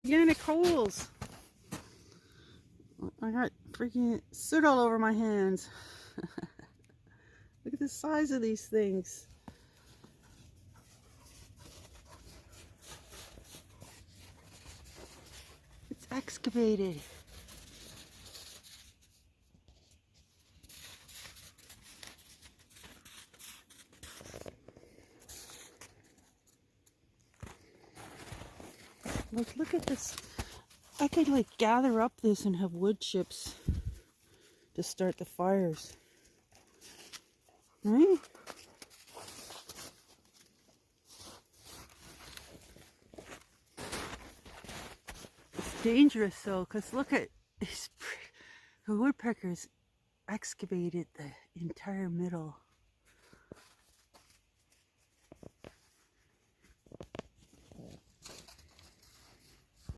Organic holes. I got freaking soot all over my hands. Look at the size of these things. It's excavated. Like, look at this. I could like gather up this and have wood chips to start the fires. Right? It's dangerous though, because look at these. The woodpeckers excavated the entire middle.